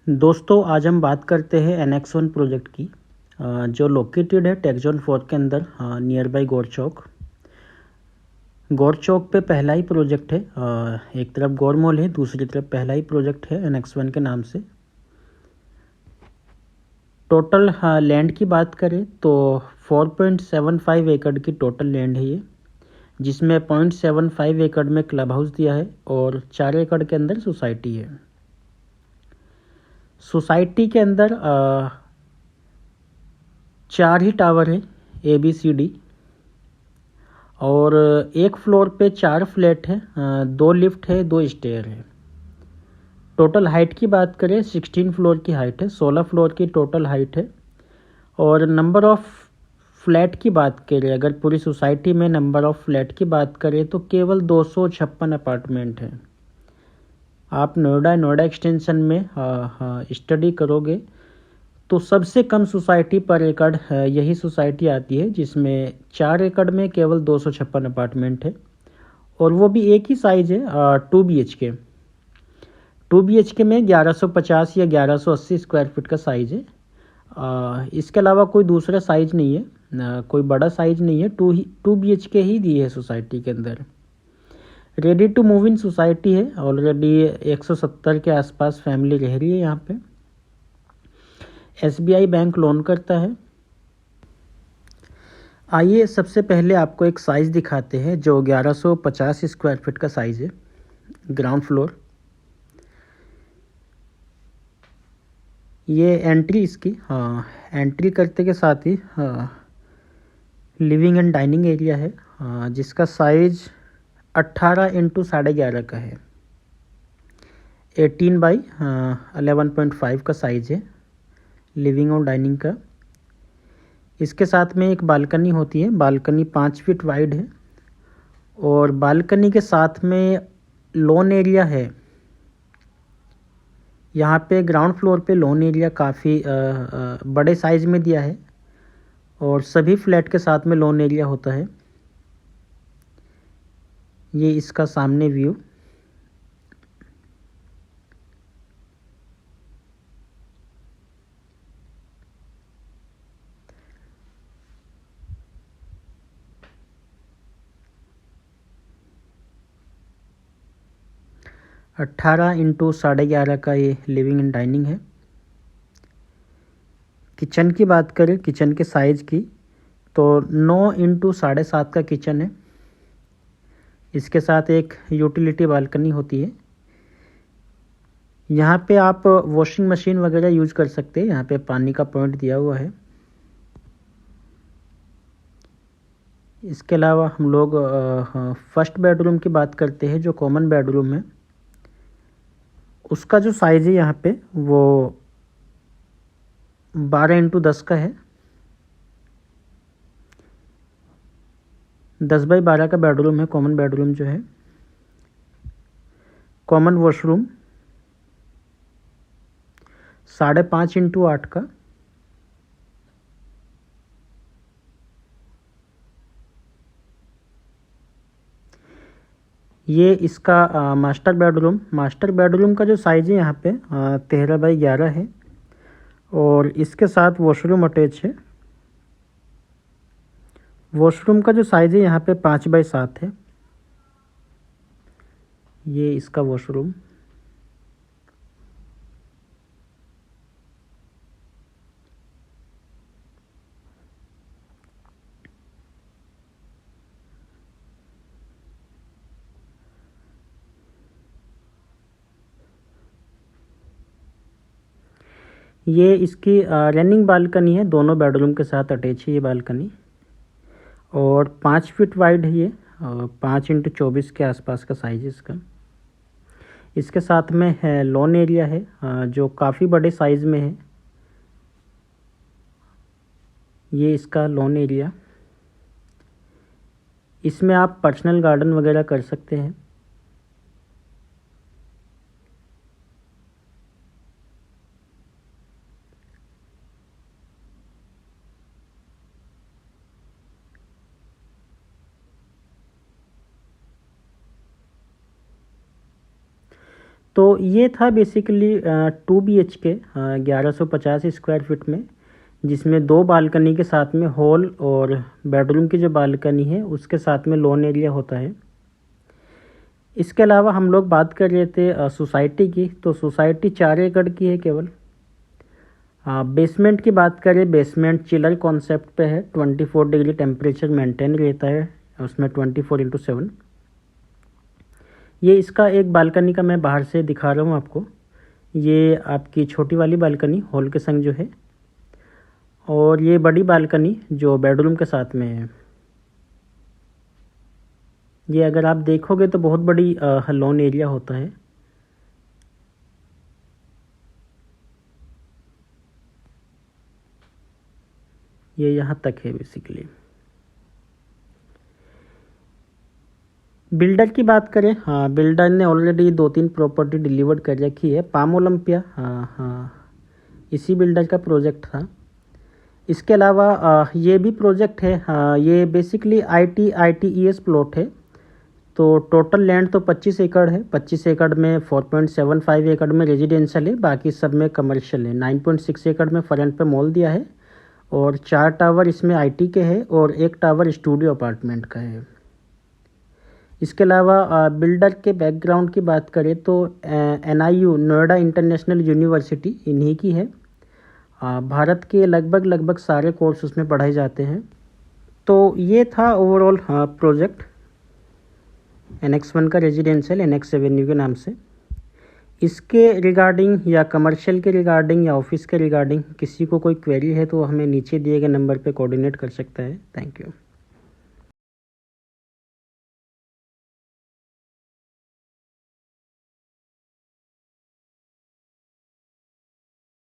दोस्तों आज हम बात करते हैं NX1 प्रोजेक्ट की जो लोकेटेड है टेक जोन 4 के अंदर नियर बाई गौर चौक। गौर चौक पे पहला ही प्रोजेक्ट है। एक तरफ गौर मॉल है, दूसरी तरफ पहला ही प्रोजेक्ट है NX1 के नाम से। टोटल लैंड की बात करें तो 4.75 एकड़ की टोटल लैंड है ये, जिसमें 0.75 एकड़ में क्लब हाउस दिया है और 4 एकड़ के अंदर सोसाइटी है। सोसाइटी के अंदर 4 ही टावर है ABCD और एक फ्लोर पे 4 फ्लैट है, 2 लिफ्ट है, 2 स्टेयर है। टोटल हाइट की बात करें 16 फ्लोर की हाइट है, 16 फ्लोर की टोटल हाइट है। और नंबर ऑफ फ्लैट की बात करें, अगर पूरी सोसाइटी में नंबर ऑफ फ्लैट की बात करें तो केवल 256 अपार्टमेंट हैं। आप नोएडा एक्सटेंशन में स्टडी करोगे तो सबसे कम सोसाइटी पर एकड़ यही सोसाइटी आती है, जिसमें 4 एकड़ में केवल 256 अपार्टमेंट है और वो भी एक ही साइज है 2 BHK। 2 BHK में 1150 या 1180 स्क्वायर फीट का साइज है। इसके अलावा कोई दूसरा साइज नहीं है, कोई बड़ा साइज नहीं है। 2 BHK ही दी है सोसाइटी के अंदर। Ready to move in society है, ऑलरेडी 170 के आसपास फैमिली रह रही है यहाँ पे। SBI बैंक लोन करता है। आइए सबसे पहले आपको एक साइज़ दिखाते हैं जो 1150 स्क्वायर फीट का साइज़ है, ग्राउंड फ्लोर। ये एंट्री इसकी एंट्री करते के साथ ही लिविंग एंड डाइनिंग एरिया है, जिसका साइज 18 इंटू 11.5 का है। 18 बाई 11.5 का साइज है लिविंग और डाइनिंग का। इसके साथ में एक बालकनी होती है, बालकनी 5 फीट वाइड है और बालकनी के साथ में लॉन एरिया है। यहाँ पे ग्राउंड फ्लोर पे लॉन एरिया काफ़ी बड़े साइज़ में दिया है और सभी फ्लैट के साथ में लॉन एरिया होता है। ये इसका सामने व्यू। अट्ठारह इंटू 11.5 का ये लिविंग एंड डाइनिंग है। किचन की बात करें, किचन के साइज़ की, तो 9 इंटू 7.5 का किचन है। इसके साथ एक यूटिलिटी बालकनी होती है। यहाँ पे आप वॉशिंग मशीन वगैरह यूज कर सकते हैं, यहाँ पे पानी का पॉइंट दिया हुआ है। इसके अलावा हम लोग फर्स्ट बेडरूम की बात करते हैं, जो कॉमन बेडरूम है। उसका जो साइज़ है यहाँ पे वो 12 इंटू 10 का है। 10 बाई 12 का बेडरूम है कॉमन बेडरूम जो है। कॉमन वॉशरूम 5.5 इंटू 8 का। ये इसका मास्टर बेडरूम का जो साइज़ है यहाँ पे 13 बाई 11 है और इसके साथ वॉशरूम अटैच है। वॉशरूम का जो साइज़ है यहाँ पे 5 बाई 7 है। ये इसका वॉशरूम। ये इसकी रनिंग बालकनी है, दोनों बेडरूम के साथ अटैच है ये बालकनी और 5 फीट वाइड है ये, 5 इंटू 24 के आसपास का साइज है इसका। इसके साथ में है लॉन एरिया है, जो काफ़ी बड़े साइज़ में है। ये इसका लॉन एरिया, इसमें आप पर्सनल गार्डन वगैरह कर सकते हैं। तो ये था बेसिकली 2 BHK 1150 स्क्वायर फीट में, जिसमें 2 बालकनी के साथ में हॉल और बेडरूम की जो बालकनी है उसके साथ में लॉन एरिया होता है। इसके अलावा हम लोग बात कर रहे थे सोसाइटी की, तो सोसाइटी 4 एकड़ की है केवल। बेसमेंट की बात करें, बेसमेंट चिलर कॉन्सेप्ट पे है, 24 डिग्री टेम्परेचर मेंटेन रहता है उसमें 24/7। ये इसका एक बालकनी का मैं बाहर से दिखा रहा हूँ आपको। ये आपकी छोटी वाली बालकनी हॉल के संग जो है, और ये बड़ी बालकनी जो बेडरूम के साथ में है। ये अगर आप देखोगे तो बहुत बड़ी लॉन एरिया होता है। ये यहाँ तक है बेसिकली। बिल्डर की बात करें, हाँ बिल्डर ने ऑलरेडी 2-3 प्रॉपर्टी डिलीवर्ड कर रखी है। पाम ओलंपिया, हाँ इसी बिल्डर का प्रोजेक्ट था। इसके अलावा ये भी प्रोजेक्ट है, ये बेसिकली ITES प्लॉट है। तो टोटल लैंड तो 25 एकड़ है। 25 एकड़ में 4.75 एकड़ में रेजिडेंशियल है, बाकी सब में कमर्शियल है। 9.6 एकड़ में फ्रंट पे मॉल दिया है, और 4 टावर इसमें IT के है और 1 टावर स्टूडियो अपार्टमेंट का है। इसके अलावा बिल्डर के बैकग्राउंड की बात करें तो NIU नोएडा इंटरनेशनल यूनिवर्सिटी इन्हीं की है। भारत के लगभग सारे कोर्स उसमें पढ़ाए जाते हैं। तो ये था ओवरऑल प्रोजेक्ट NX1 का रेजिडेंशियल NX एवेन्यू के नाम से। इसके रिगार्डिंग या कमर्शियल के रिगार्डिंग या ऑफिस के रिगार्डिंग किसी को कोई क्वेरी है तो हमें नीचे दिए गए नंबर पे कोऑर्डिनेट कर सकता है। Thank you.